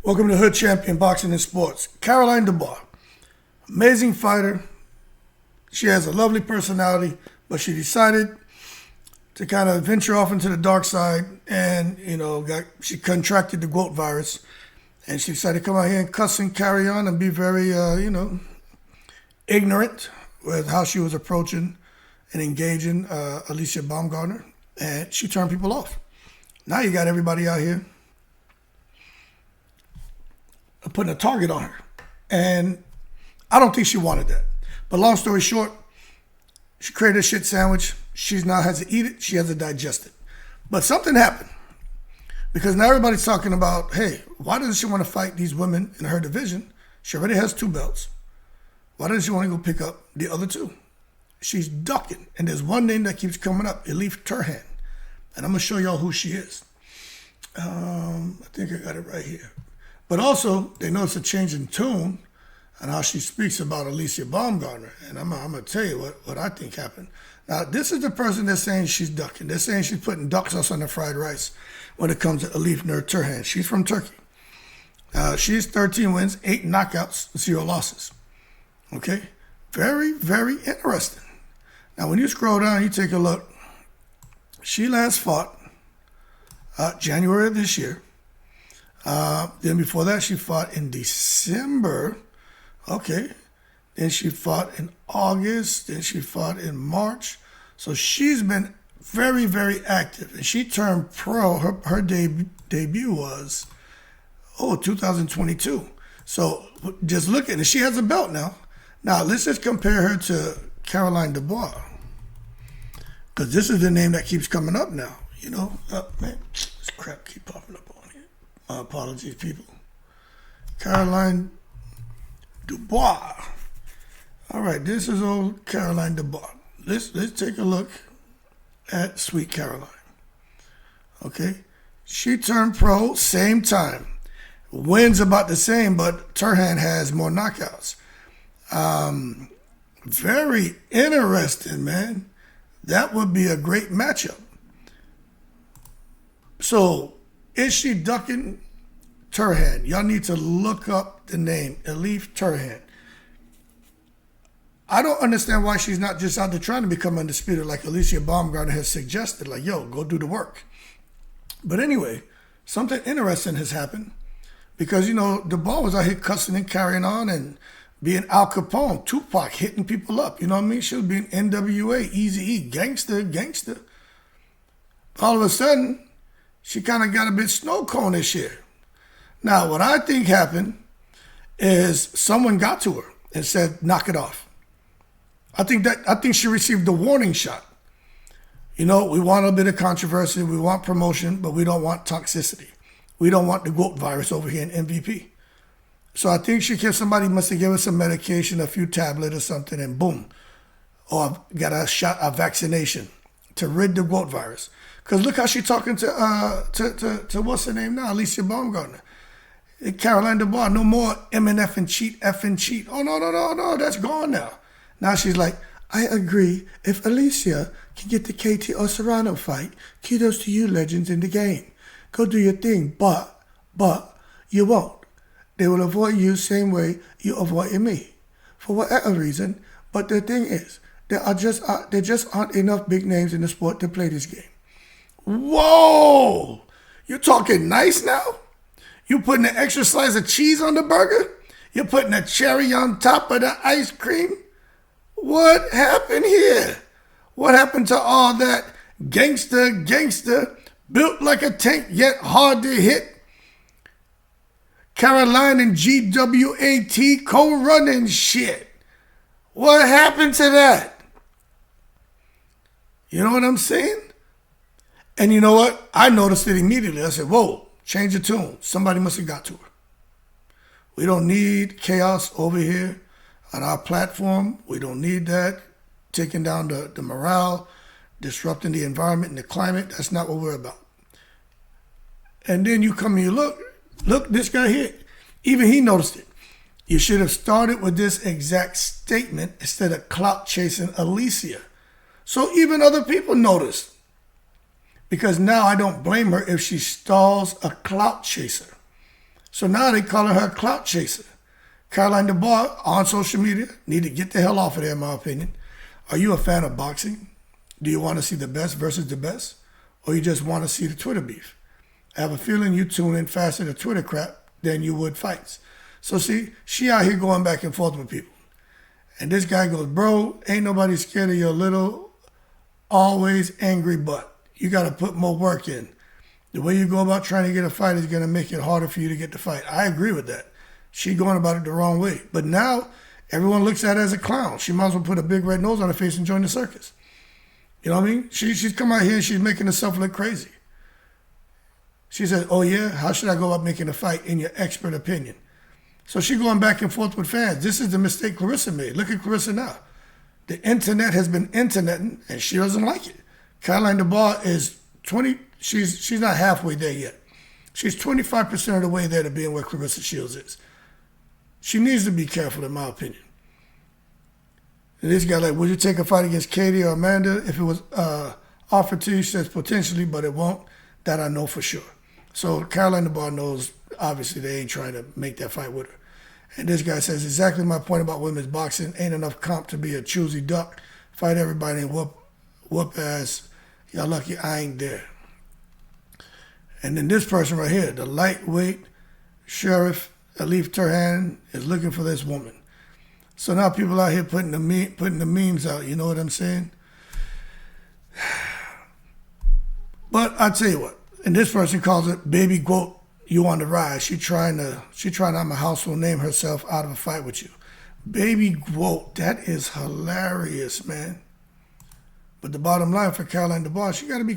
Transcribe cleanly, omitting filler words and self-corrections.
Welcome to Hood Champion Boxing and Sports. Caroline Dubois, amazing fighter. She has a lovely personality, but she decided to kind of venture off into the dark side, and she contracted the goat virus, and she decided to come out here and cuss and carry on and be very, ignorant with how she was approaching and engaging Alycia Baumgartner, and she turned people off. Now you got everybody out here putting a target on her. And I don't think she wanted that. But long story short, she created a shit sandwich. She now has to eat it. She has to digest it. But something happened. Because now everybody's talking about, hey, why doesn't she want to fight these women in her division? She already has 2 belts. Why doesn't she want to go pick up the other 2? She's ducking. And there's one name that keeps coming up, Elif Turan. And I'm going to show y'all who she is. I think I got it right here. But also, they notice a change in tune and how she speaks about Alycia Baumgartner. And I'm going to tell you what I think happened. Now, this is the person that's saying she's ducking. They're saying she's putting duck sauce on the fried rice when it comes to Elif Turan. She's from Turkey. She's 13 wins, 8 knockouts, 0 losses. Okay? Very, very interesting. Now, when you scroll down, you take a look. She last fought January of this year. Then before that, she fought in December. Okay. Then she fought in August. Then she fought in March. So she's been very, very active. And she turned pro. Her debut was, 2022. So just look at it. She has a belt now. Now, let's just compare her to Caroline Dubois. Because this is the name that keeps coming up now. Man, this crap keep popping up on here. My apologies, people. Caroline Dubois. All right, this is old Caroline Dubois. Let's take a look at Sweet Caroline. Okay, she turned pro same time. Wins about the same, but Turan has more knockouts. Very interesting, man. That would be a great matchup. So, is she ducking Turan? Y'all need to look up the name, Elif Turan. I don't understand why she's not just out there trying to become undisputed like Alycia Baumgartner has suggested. Like, yo, go do the work. But anyway, something interesting has happened. Because, Dubois was out here cussing and carrying on and being Al Capone, Tupac, hitting people up. You know what I mean? She was being NWA, Eazy-E, gangster. All of a sudden, she kind of got a bit snow cone-ish here. Now, what I think happened is someone got to her and said, knock it off. I think she received the warning shot. We want a bit of controversy, we want promotion, but we don't want toxicity. We don't want the goat virus over here in MVP. So I think somebody must have given her some medication, a few tablets or something, and boom. Or got a shot, a vaccination to rid the goat virus. Because look how she's talking to what's her name now, Alycia Baumgartner. Caroline Dubois, no more MNF and cheat, F and cheat. Oh, no, that's gone now. Now she's like, I agree. If Alycia can get the KT or Serrano fight, kudos to you legends in the game. Go do your thing, but you won't. They will avoid you same way you avoided me. For whatever reason, but the thing is, there just aren't enough big names in the sport to play this game. Whoa! You talking nice now? You putting an extra slice of cheese on the burger? You're putting a cherry on top of the ice cream? What happened here? What happened to all that gangster, built like a tank yet hard to hit? Caroline and GWAT co-running shit. What happened to that? You know what I'm saying? And you know what? I noticed it immediately. I said, whoa, change the tune. Somebody must have got to her. We don't need chaos over here on our platform. We don't need that. Taking down the morale, disrupting the environment and the climate. That's not what we're about. And then you come and you look, this guy here, even he noticed it. You should have started with this exact statement instead of clout chasing Alycia. So even other people noticed. Because now I don't blame her if she stalls a clout chaser. So now they calling her a clout chaser. Caroline Dubois on social media need to get the hell off of there, in my opinion. Are you a fan of boxing? Do you want to see the best versus the best? Or you just want to see the Twitter beef? I have a feeling you tune in faster to Twitter crap than you would fights. So see, she out here going back and forth with people. And this guy goes, bro, ain't nobody scared of your little, always angry butt. You got to put more work in. The way you go about trying to get a fight is going to make it harder for you to get the fight. I agree with that. She going about it the wrong way. But now everyone looks at her as a clown. She might as well put a big red nose on her face and join the circus. You know what I mean? She's come out here and she's making herself look crazy. She said, oh yeah, how should I go about making a fight in your expert opinion? So she going back and forth with fans. This is the mistake Clarissa made. Look at Clarissa now. The internet has been interneting and she doesn't like it. Caroline Dubois is 20, she's not halfway there yet. She's 25% of the way there to being where Clarissa Shields is. She needs to be careful, in my opinion. And this guy, like, would you take a fight against Katie or Amanda if it was offered to you? She says potentially, but it won't. That I know for sure. So Caroline Dubois knows, obviously, they ain't trying to make that fight with her. And this guy says, exactly my point about women's boxing. Ain't enough comp to be a choosy duck. Fight everybody and whoop ass. Y'all lucky I ain't there. And then this person right here, the lightweight sheriff, Elif Turan, is looking for this woman. So now people out here putting the memes out. You know what I'm saying? But I tell you what, and this person calls it Baby Goat, you on the rise. She trying to I'm a household name herself out of a fight with you. Baby Goat, that is hilarious, man. But the bottom line for Caroline Dubois, she got to be careful.